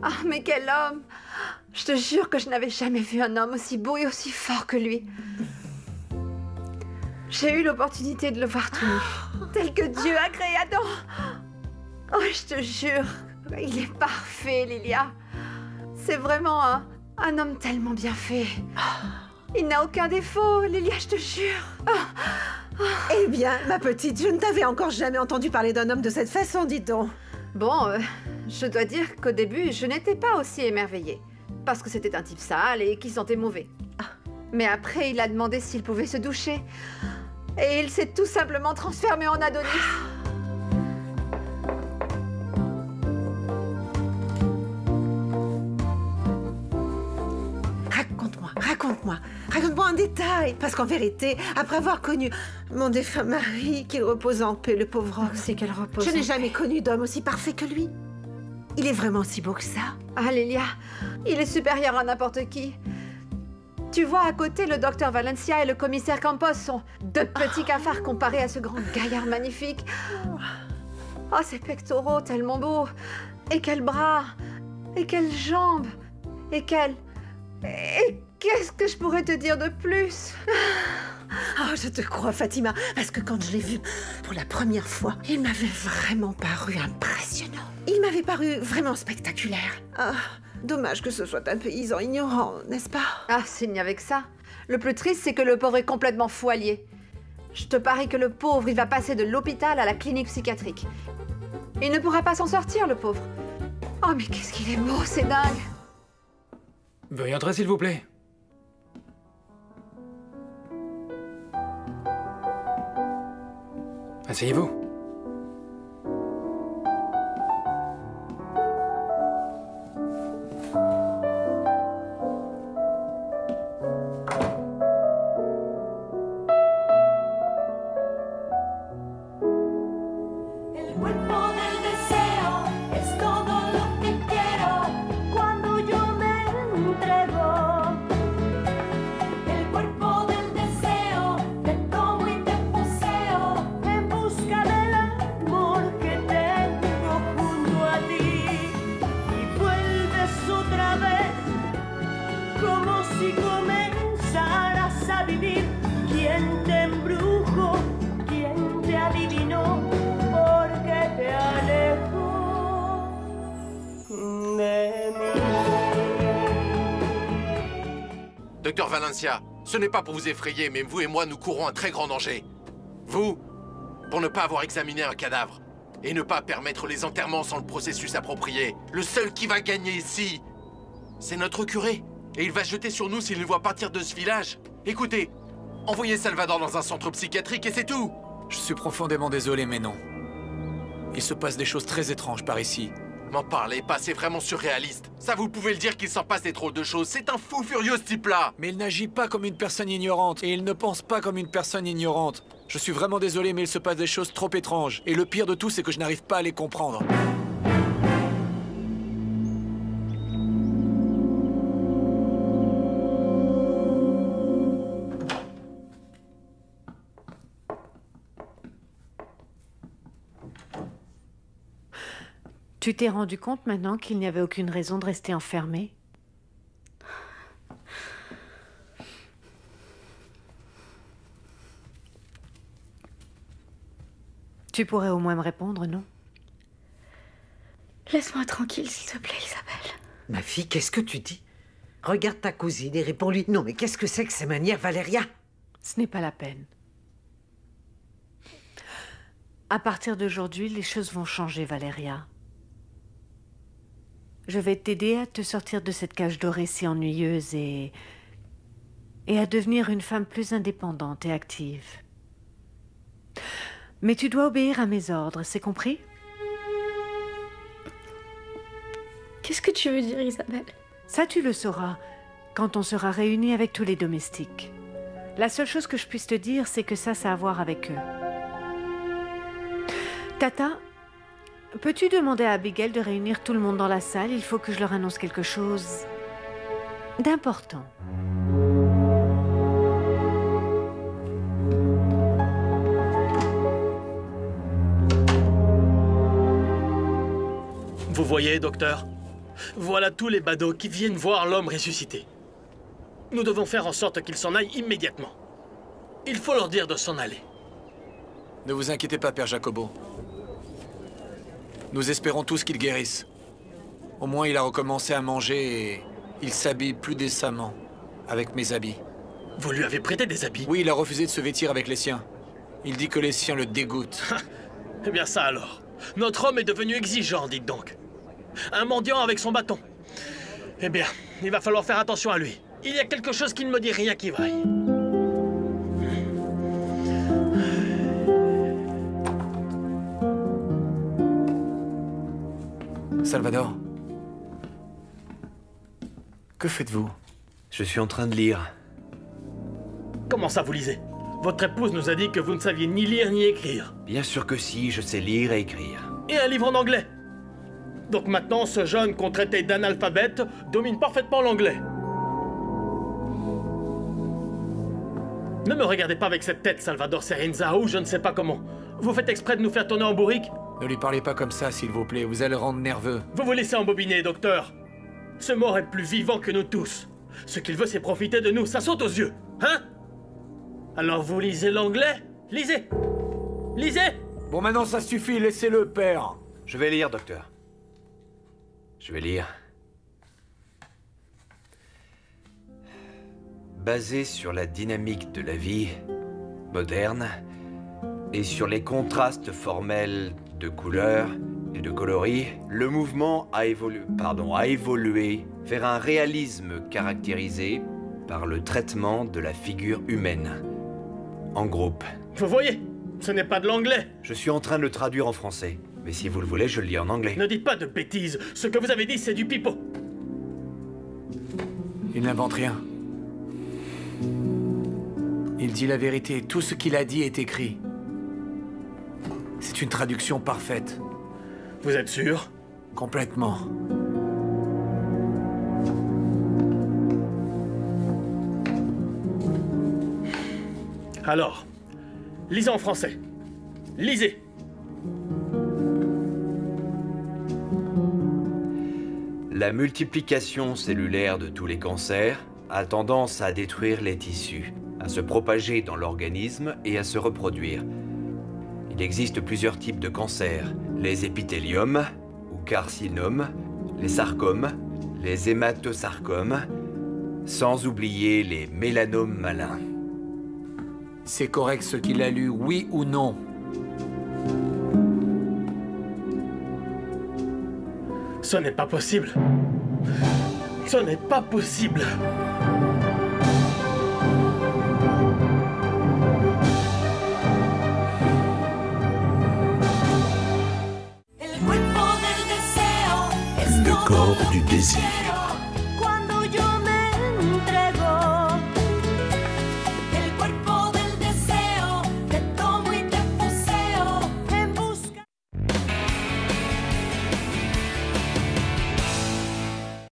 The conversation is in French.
Ah, mais quel homme! Je te jure que je n'avais jamais vu un homme aussi beau et aussi fort que lui. J'ai eu l'opportunité de le voir tout nu, tel que Dieu a créé Adam. Oh, je te jure, il est parfait, Lilia. C'est vraiment un homme tellement bien fait. Il n'a aucun défaut, Lilia, je te jure. Eh bien, ma petite, je ne t'avais encore jamais entendu parler d'un homme de cette façon, dis donc. Bon, je dois dire qu'au début, je n'étais pas aussi émerveillée. Parce que c'était un type sale et qui sentait mauvais. Mais après, il a demandé s'il pouvait se doucher. Et il s'est tout simplement transformé en Adonis. Raconte-moi un détail. Parce qu'en vérité, après avoir connu mon défunt mari, qu'il repose en paix, le pauvre homme. C'est qu'elle repose. Je n'ai jamais connu d'homme aussi parfait que lui. Il est vraiment si beau que ça. Ah, Lilia, il est supérieur à n'importe qui. Tu vois, à côté, le docteur Valencia et le commissaire Campos sont deux petits cafards comparés à ce grand gaillard magnifique. Oh, ses pectoraux tellement beaux. Et quels bras. Et quelles jambes. Et qu'est-ce que je pourrais te dire de plus? Oh, je te crois, Fatima, parce que quand je l'ai vu pour la première fois, il m'avait vraiment paru impressionnant. Il m'avait paru vraiment spectaculaire. Ah, dommage que ce soit un paysan ignorant, n'est-ce pas? Ah, s'il n'y avait que ça. Le plus triste, c'est que le pauvre est complètement fou allié. Je te parie que le pauvre, il va passer de l'hôpital à la clinique psychiatrique. Il ne pourra pas s'en sortir, le pauvre. Oh, mais qu'est-ce qu'il est beau, c'est dingue. Veuillez entrer, s'il vous plaît. Asseyez-vous. Docteur Valencia, ce n'est pas pour vous effrayer, mais vous et moi, nous courons un très grand danger. Vous, pour ne pas avoir examiné un cadavre, et ne pas permettre les enterrements sans le processus approprié. Le seul qui va gagner ici, c'est notre curé. Et il va se jeter sur nous s'il nous voit partir de ce village. Écoutez, envoyez Salvador dans un centre psychiatrique et c'est tout. Je suis profondément désolé, mais non. Il se passe des choses très étranges par ici. M'en parlez pas, c'est vraiment surréaliste. Ça, vous pouvez le dire qu'il s'en passe des drôles de choses. C'est un fou furieux, ce type-là. Mais il n'agit pas comme une personne ignorante, et il ne pense pas comme une personne ignorante. Je suis vraiment désolé, mais il se passe des choses trop étranges. Et le pire de tout, c'est que je n'arrive pas à les comprendre. Tu t'es rendu compte maintenant qu'il n'y avait aucune raison de rester enfermé? Tu pourrais au moins me répondre, non? Laisse-moi tranquille, s'il te plaît, Isabelle. Ma fille, qu'est-ce que tu dis? Regarde ta cousine et réponds-lui. Non, mais qu'est-ce que c'est que ces manières, Valeria? Ce n'est pas la peine. À partir d'aujourd'hui, les choses vont changer, Valeria. Je vais t'aider à te sortir de cette cage dorée si ennuyeuse et à devenir une femme plus indépendante et active. Mais tu dois obéir à mes ordres, c'est compris? Qu'est-ce que tu veux dire, Isabelle? Ça, tu le sauras quand on sera réunis avec tous les domestiques. La seule chose que je puisse te dire, c'est que ça a à voir avec eux. Tata, peux-tu demander à Abigail de réunir tout le monde dans la salle? Il faut que je leur annonce quelque chose d'important. Vous voyez, docteur, Voilà tous les badauds qui viennent voir l'homme ressuscité. Nous devons faire en sorte qu'ils s'en aillent immédiatement. Il faut leur dire de s'en aller. Ne vous inquiétez pas, Père Jacobo. Nous espérons tous qu'il guérisse. Au moins, il a recommencé à manger et il s'habille plus décemment avec mes habits. Vous lui avez prêté des habits? Oui, il a refusé de se vêtir avec les siens. Il dit que les siens le dégoûtent. Eh bien ça alors. Notre homme est devenu exigeant, dites donc. Un mendiant avec son bâton. Eh bien, il va falloir faire attention à lui. Il y a quelque chose qui ne me dit rien qui vaille. Salvador, que faites-vous? Je suis en train de lire. Comment ça, vous lisez? Votre épouse nous a dit que vous ne saviez ni lire ni écrire. Bien sûr que si, je sais lire et écrire. Et un livre en anglais. Donc maintenant, ce jeune qu'on traitait d'analphabète domine parfaitement l'anglais. Ne me regardez pas avec cette tête, Salvador Serinza, ou je ne sais pas comment. Vous faites exprès de nous faire tourner en bourrique? Ne lui parlez pas comme ça, s'il vous plaît. Vous allez le rendre nerveux. Vous vous laissez embobiner, docteur. Ce mort est plus vivant que nous tous. Ce qu'il veut, c'est profiter de nous. Ça saute aux yeux. Hein? Alors vous lisez l'anglais? Lisez! Lisez! Bon, maintenant ça suffit. Laissez-le, père. Je vais lire, docteur. Je vais lire. Basé sur la dynamique de la vie moderne et sur les contrastes formels de couleurs et de coloris, le mouvement a évolué vers un réalisme caractérisé par le traitement de la figure humaine, en groupe. Vous voyez, ce n'est pas de l'anglais. Je suis en train de le traduire en français, mais si vous le voulez, je le lis en anglais. Ne dites pas de bêtises. Ce que vous avez dit, c'est du pipeau. Il n'invente rien. Il dit la vérité. Tout ce qu'il a dit est écrit. C'est une traduction parfaite. Vous êtes sûr? Complètement. Alors, lisez en français. Lisez. La multiplication cellulaire de tous les cancers a tendance à détruire les tissus, à se propager dans l'organisme et à se reproduire. Il existe plusieurs types de cancers, les épithéliums ou carcinomes, les sarcomes, les hématosarcomes, sans oublier les mélanomes malins. C'est correct ce qu'il a lu, oui ou non? Ce n'est pas possible. Ce n'est pas possible. Le corps du désir.